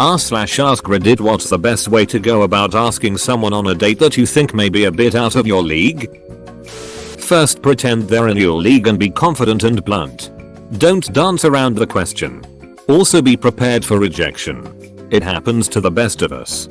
r/AskReddit. What's the best way to go about asking someone on a date that you think may be a bit out of your league? First, pretend they're in your league and be confident and blunt. Don't dance around the question. Also, be prepared for rejection. It happens to the best of us.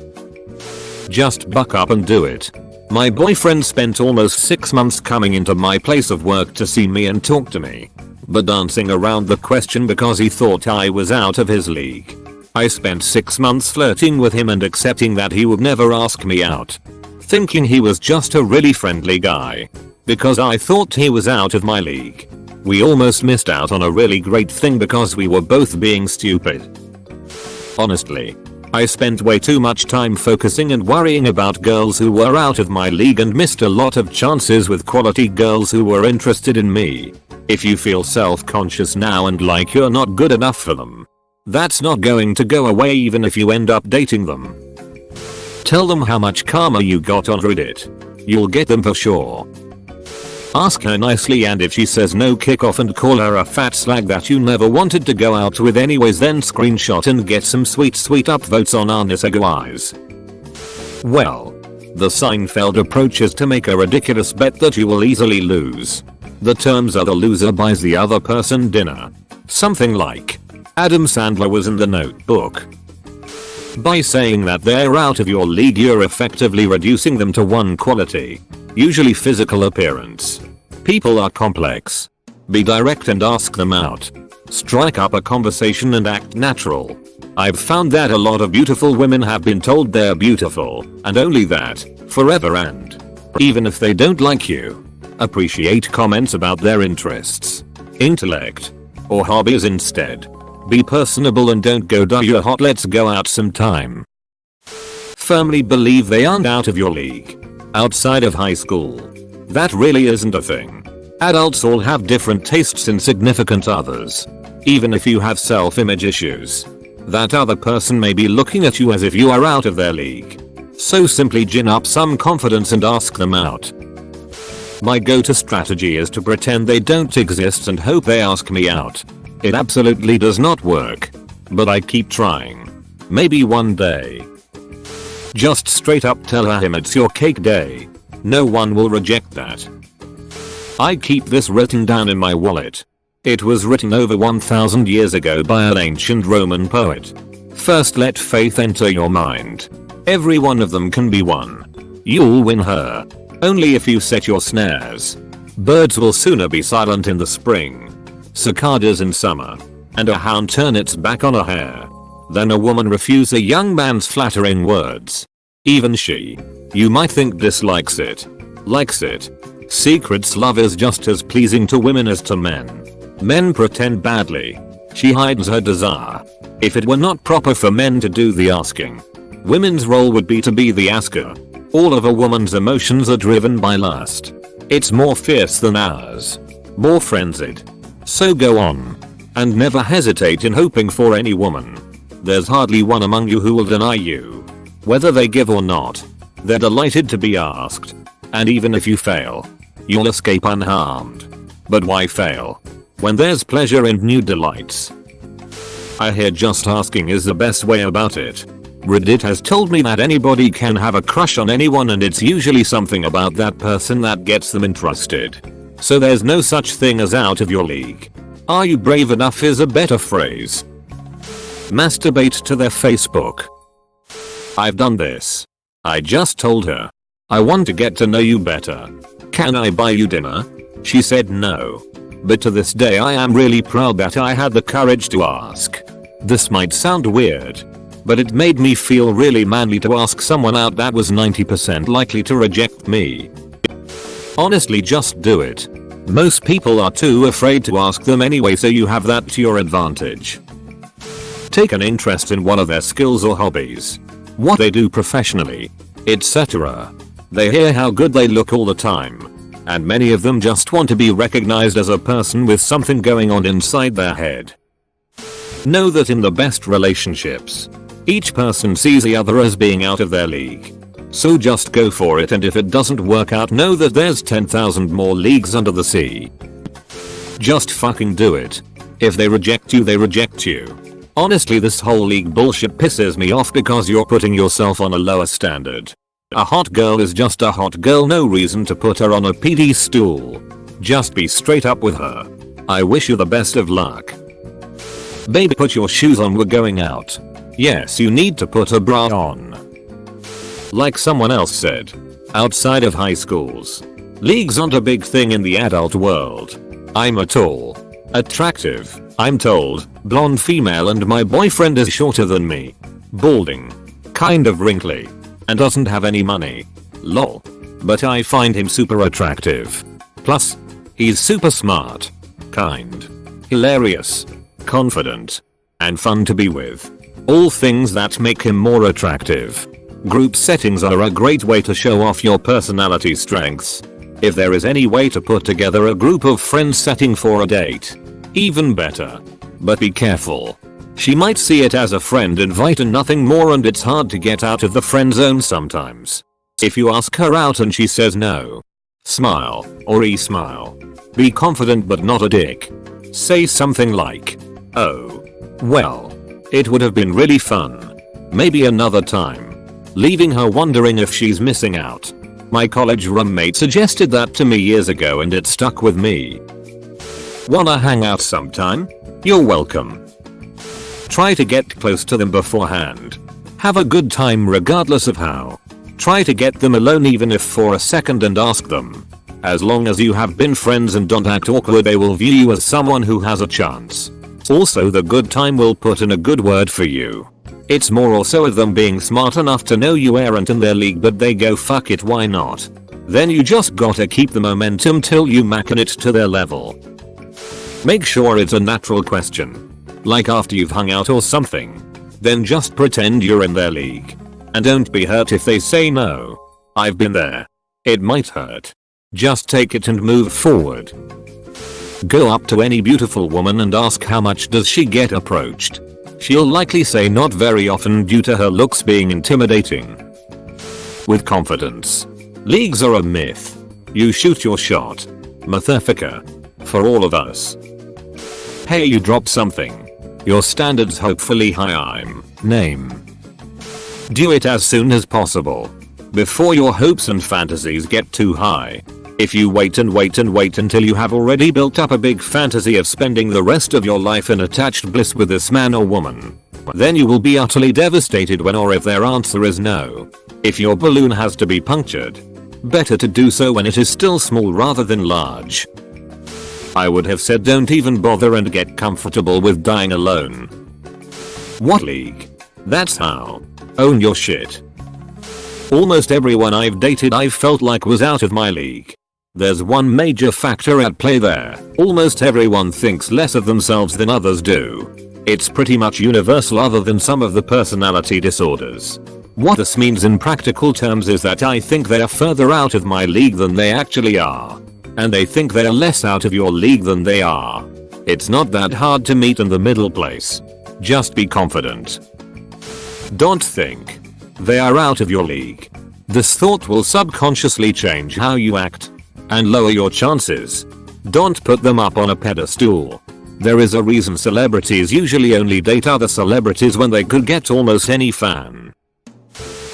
Just buck up and do it. My boyfriend spent almost 6 months coming into my place of work to see me and talk to me, but dancing around the question because he thought I was out of his league. I spent 6 months flirting with him and accepting that he would never ask me out, thinking he was just a really friendly guy, because I thought he was out of my league. We almost missed out on a really great thing because we were both being stupid. Honestly, I spent way too much time focusing and worrying about girls who were out of my league and missed a lot of chances with quality girls who were interested in me. If you feel self-conscious now and like you're not good enough for them, that's not going to go away even if you end up dating them. Tell them how much karma you got on Reddit. You'll get them for sure. Ask her nicely, and if she says no, kick off and call her a fat slag that you never wanted to go out with anyways, then screenshot and get some sweet upvotes on Instagram. Well, the Seinfeld approach is to make a ridiculous bet that you will easily lose. The terms are the loser buys the other person dinner. Something like Adam Sandler was in The Notebook. By saying that they're out of your league, you're effectively reducing them to one quality, usually physical appearance. People are complex. Be direct and ask them out. Strike up a conversation and act natural. I've found that a lot of beautiful women have been told they're beautiful, and only that, forever, and even if they don't like you, appreciate comments about their interests, intellect, or hobbies instead. Be personable and don't go "duh, you're hot, let's go out sometime." Firmly believe they aren't out of your league. Outside of high school, that really isn't a thing. Adults all have different tastes in significant others. Even if you have self-image issues, that other person may be looking at you as if you are out of their league. So simply gin up some confidence and ask them out. My go-to strategy is to pretend they don't exist and hope they ask me out. It absolutely does not work, but I keep trying. Maybe one day. Just straight up tell him it's your cake day. No one will reject that. I keep this written down in my wallet. It was written over 1000 years ago by an ancient Roman poet. First, let faith enter your mind. Every one of them can be won. You'll win her. Only if you set your snares. Birds will sooner be silent in the spring, cicadas in summer, and a hound turn its back on a hare, than a woman refuse a young man's flattering words. Even she, you might think, dislikes it, likes it. Secrets love is just as pleasing to women as to men. Men pretend badly. She hides her desire. If it were not proper for men to do the asking, women's role would be to be the asker. All of a woman's emotions are driven by lust. It's more fierce than ours, more frenzied. So go on, and never hesitate in hoping for any woman. There's hardly one among you who will deny you. Whether they give or not, they're delighted to be asked. And even if you fail, you'll escape unharmed. But why fail when there's pleasure in new delights? I hear just asking is the best way about it. Reddit has told me that anybody can have a crush on anyone, and it's usually something about that person that gets them interested. So there's no such thing as out of your league. Are you brave enough is a better phrase. Masturbate to their Facebook. I've done this. I just told her, I want to get to know you better. Can I buy you dinner? She said no. But to this day I am really proud that I had the courage to ask. This might sound weird, but it made me feel really manly to ask someone out that was 90% likely to reject me. Honestly, just do it. Most people are too afraid to ask them anyway, so you have that to your advantage. Take an interest in one of their skills or hobbies, what they do professionally, etc. They hear how good they look all the time, and many of them just want to be recognized as a person with something going on inside their head. Know that in the best relationships, each person sees the other as being out of their league. So just go for it, and if it doesn't work out, know that there's 10,000 more leagues under the sea. Just fucking do it. If they reject you, they reject you. Honestly, this whole league bullshit pisses me off because you're putting yourself on a lower standard. A hot girl is just a hot girl, no reason to put her on a pedestal. Just be straight up with her. I wish you the best of luck. Baby, put your shoes on, we're going out. Yes, you need to put a bra on. Like someone else said, outside of high schools, leagues aren't a big thing in the adult world. I'm a tall, attractive, I'm told, blonde female and my boyfriend is shorter than me. Balding. Kind of wrinkly. And doesn't have any money. Lol. But I find him super attractive. Plus, he's super smart. Kind. Hilarious. Confident. And fun to be with. All things that make him more attractive. Group settings are a great way to show off your personality strengths. If there is any way to put together a group of friends setting for a date, even better. But be careful. She might see it as a friend invite and nothing more, and it's hard to get out of the friend zone sometimes. If you ask her out and she says no, smile or e-smile. Be confident but not a dick. Say something like, "Oh, well, it would have been really fun. Maybe another time." Leaving her wondering if she's missing out. My college roommate suggested that to me years ago and it stuck with me. Wanna hang out sometime? You're welcome. Try to get close to them beforehand. Have a good time regardless of how. Try to get them alone even if for a second and ask them. As long as you have been friends and don't act awkward, they will view you as someone who has a chance. Also, the good time will put in a good word for you. It's more also of them being smart enough to know you aren't in their league but they go fuck it, why not? Then you just gotta keep the momentum till you macken it to their level. Make sure it's a natural question. Like after you've hung out or something. Then just pretend you're in their league. And don't be hurt if they say no. I've been there. It might hurt. Just take it and move forward. Go up to any beautiful woman and ask how much does she get approached. She'll likely say not very often due to her looks being intimidating. With confidence. Leagues are a myth. You shoot your shot. Motherfucker. For all of us. Hey, you dropped something. Your standards hopefully high. I'm name. Do it as soon as possible. Before your hopes and fantasies get too high. If you wait and wait and wait until you have already built up a big fantasy of spending the rest of your life in attached bliss with this man or woman, then you will be utterly devastated when or if their answer is no. If your balloon has to be punctured, better to do so when it is still small rather than large. I would have said don't even bother and get comfortable with dying alone. What league? That's how. Own your shit. Almost everyone I've dated I've felt like was out of my league. There's one major factor at play there. Almost everyone thinks less of themselves than others do. It's pretty much universal other than some of the personality disorders. What this means in practical terms is that I think they are further out of my league than they actually are. And they think they are less out of your league than they are. It's not that hard to meet in the middle place. Just be confident. Don't think they are out of your league. This thought will subconsciously change how you act and lower your chances. Don't put them up on a pedestal. There is a reason celebrities usually only date other celebrities when they could get almost any fan.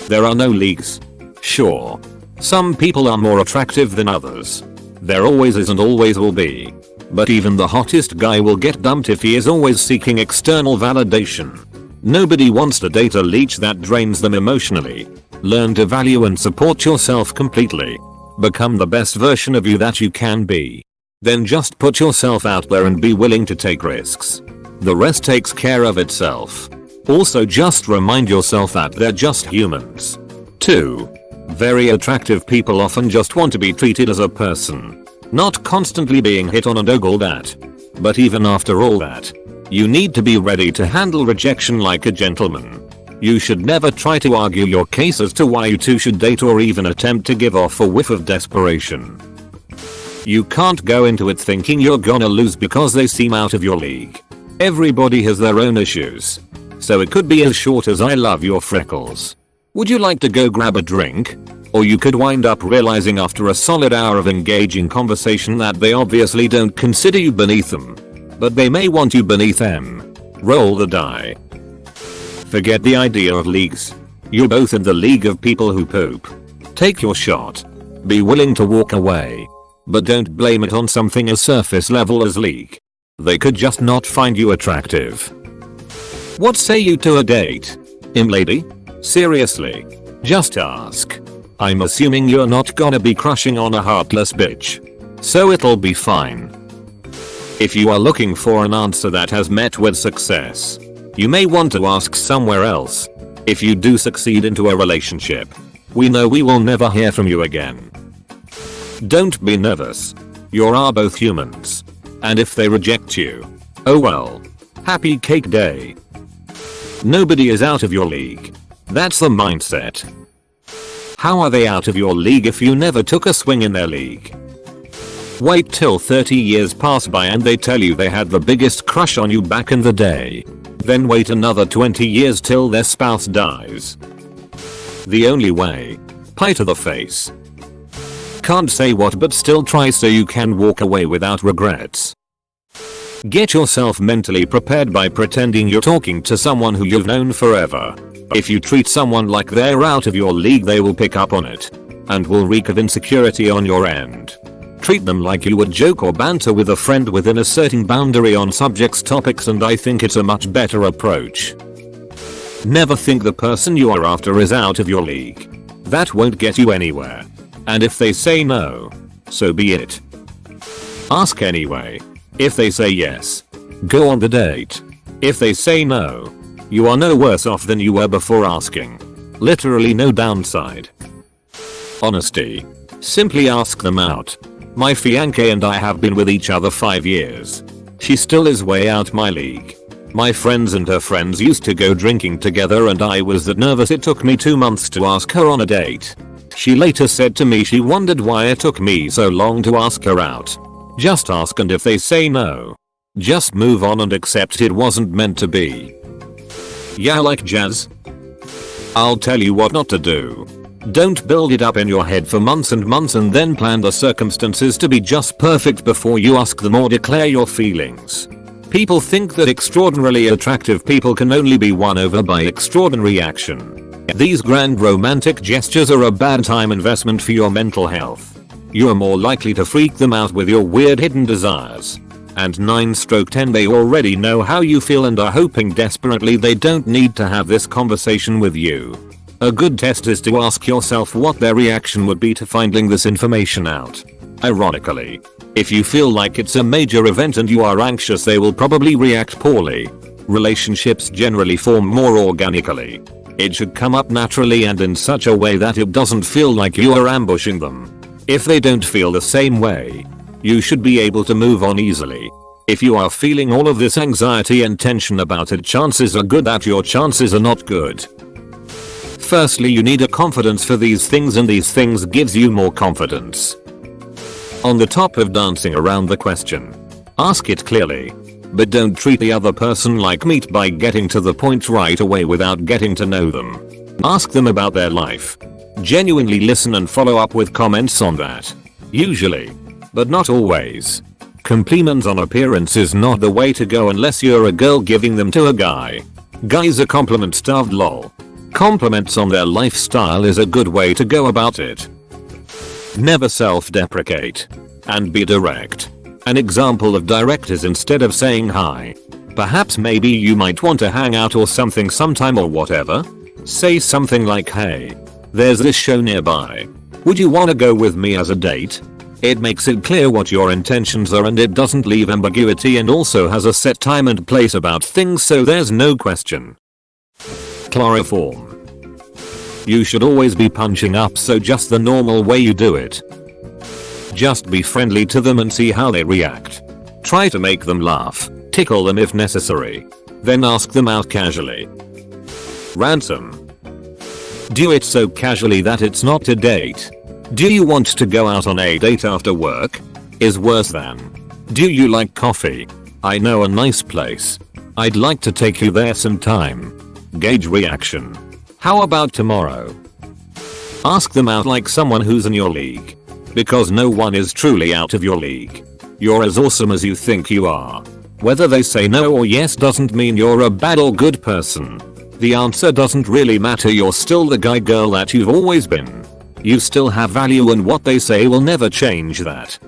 There are no leagues. Sure, some people are more attractive than others. There always is and always will be. But even the hottest guy will get dumped if he is always seeking external validation. Nobody wants to date a leech that drains them emotionally. Learn to value and support yourself completely. Become the best version of you that you can be. Then just put yourself out there and be willing to take risks. The rest takes care of itself. Also, just remind yourself that they're just humans. 2. Very attractive people often just want to be treated as a person. Not constantly being hit on and ogled at. But even after all that, you need to be ready to handle rejection like a gentleman. You should never try to argue your case as to why you two should date or even attempt to give off a whiff of desperation. You can't go into it thinking you're gonna lose because they seem out of your league. Everybody has their own issues. So it could be as short as "I love your freckles. Would you like to go grab a drink?" Or you could wind up realizing after a solid hour of engaging conversation that they obviously don't consider you beneath them. But they may want you beneath them. Roll the die. Forget the idea of leagues. You're both in the league of people who poop. Take your shot. Be willing to walk away. But don't blame it on something as surface level as league. They could just not find you attractive. What say you to a date? Lady? Seriously? Just ask. I'm assuming you're not gonna be crushing on a heartless bitch. So it'll be fine. If you are looking for an answer that has met with success, you may want to ask somewhere else. If you do succeed into a relationship, we know we will never hear from you again. Don't be nervous. You are both humans. And if they reject you, oh well. Happy cake day. Nobody is out of your league. That's the mindset. How are they out of your league if you never took a swing in their league? Wait till 30 years pass by and they tell you they had the biggest crush on you back in the day. Then wait another 20 years till their spouse dies. The only way. Pie to the face. Can't say what but still try so you can walk away without regrets. Get yourself mentally prepared by pretending you're talking to someone who you've known forever. If you treat someone like they're out of your league, they will pick up on it and will reek of insecurity on your end. Treat them like you would joke or banter with a friend within a certain boundary on subjects, topics, and I think it's a much better approach. Never think the person you are after is out of your league. That won't get you anywhere. And if they say no, so be it. Ask anyway. If they say yes, go on the date. If they say no, you are no worse off than you were before asking. Literally no downside. Honesty. Simply ask them out. My fiancé and I have been with each other 5 years. She still is way out my league. My friends and her friends used to go drinking together and I was that nervous it took me 2 months to ask her on a date. She later said to me she wondered why it took me so long to ask her out. Just ask, and if they say no, just move on and accept it wasn't meant to be. Yeah, like jazz? I'll tell you what not to do. Don't build it up in your head for months and months and then plan the circumstances to be just perfect before you ask them or declare your feelings. People think that extraordinarily attractive people can only be won over by extraordinary action. These grand romantic gestures are a bad time investment for your mental health. You are more likely to freak them out with your weird hidden desires. And 9/10 they already know how you feel and are hoping desperately they don't need to have this conversation with you. A good test is to ask yourself what their reaction would be to finding this information out. Ironically, if you feel like it's a major event and you are anxious, they will probably react poorly. Relationships generally form more organically. It should come up naturally and in such a way that it doesn't feel like you are ambushing them. If they don't feel the same way, you should be able to move on easily. If you are feeling all of this anxiety and tension about it, chances are good that your chances are not good. Firstly, you need a confidence for these things, and these things gives you more confidence. On the top of dancing around the question, ask it clearly. But don't treat the other person like meat by getting to the point right away without getting to know them. Ask them about their life. Genuinely listen and follow up with comments on that. Usually, but not always, compliments on appearance is not the way to go unless you're a girl giving them to a guy. Guys are compliment starved, lol. Compliments on their lifestyle is a good way to go about it. Never self-deprecate. And be direct. An example of direct is instead of saying hi, perhaps maybe you might want to hang out or something sometime or whatever, say something like, hey, there's this show nearby. Would you wanna go with me as a date? It makes it clear what your intentions are and it doesn't leave ambiguity and also has a set time and place about things so there's no question. Chloroform. You should always be punching up, so just the normal way you do it. Just be friendly to them and see how they react. Try to make them laugh, tickle them if necessary. Then ask them out casually. Ransom. Do it so casually that it's not a date. Do you want to go out on a date after work? Is worse than. Do you like coffee? I know a nice place. I'd like to take you there sometime. Gauge reaction. How about tomorrow? Ask them out like someone who's in your league. Because no one is truly out of your league. You're as awesome as you think you are. Whether they say no or yes doesn't mean you're a bad or good person. The answer doesn't really matter, you're still the guy girl that you've always been. You still have value and what they say will never change that.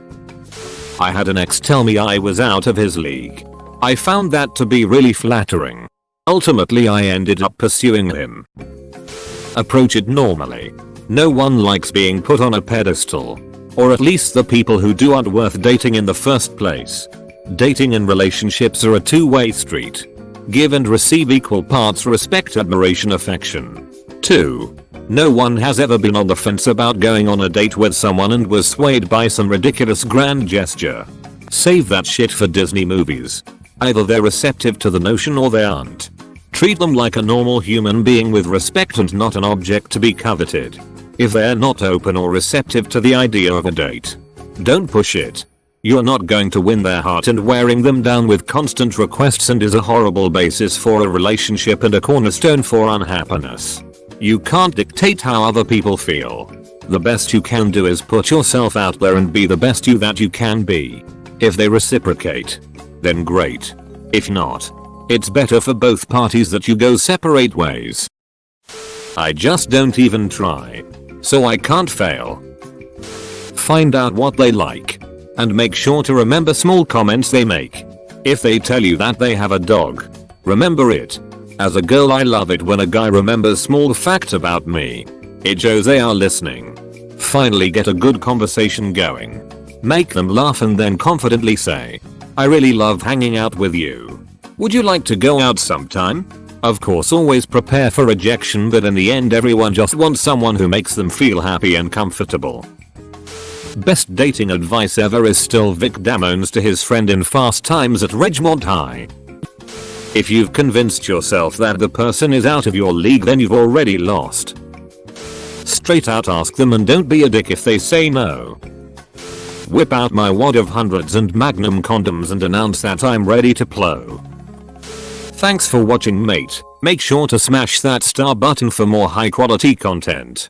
I had an ex tell me I was out of his league. I found that to be really flattering. Ultimately I ended up pursuing him. Approach it normally. No one likes being put on a pedestal. Or at least the people who do aren't worth dating in the first place. Dating and relationships are a two-way street. Give and receive equal parts respect, admiration, affection. 2. No one has ever been on the fence about going on a date with someone and was swayed by some ridiculous grand gesture. Save that shit for Disney movies. Either they're receptive to the notion or they aren't. Treat them like a normal human being with respect and not an object to be coveted. If they're not open or receptive to the idea of a date, don't push it. You're not going to win their heart, and wearing them down with constant requests and is a horrible basis for a relationship and a cornerstone for unhappiness. You can't dictate how other people feel. The best you can do is put yourself out there and be the best you that you can be. If they reciprocate, then great. If not, it's better for both parties that you go separate ways. I just don't even try. So I can't fail. Find out what they like. And make sure to remember small comments they make. If they tell you that they have a dog, remember it. As a girl, I love it when a guy remembers small facts about me. It shows they are listening. Finally get a good conversation going. Make them laugh and then confidently say, I really love hanging out with you. Would you like to go out sometime? Of course, always prepare for rejection, but in the end everyone just wants someone who makes them feel happy and comfortable. Best dating advice ever is still Vic Damone's to his friend in Fast Times at Ridgemont High. If you've convinced yourself that the person is out of your league, then you've already lost. Straight out ask them and don't be a dick if they say no. Whip out my wad of hundreds and Magnum condoms and announce that I'm ready to blow. Thanks for watching, mate. Make sure to smash that star button for more high quality content.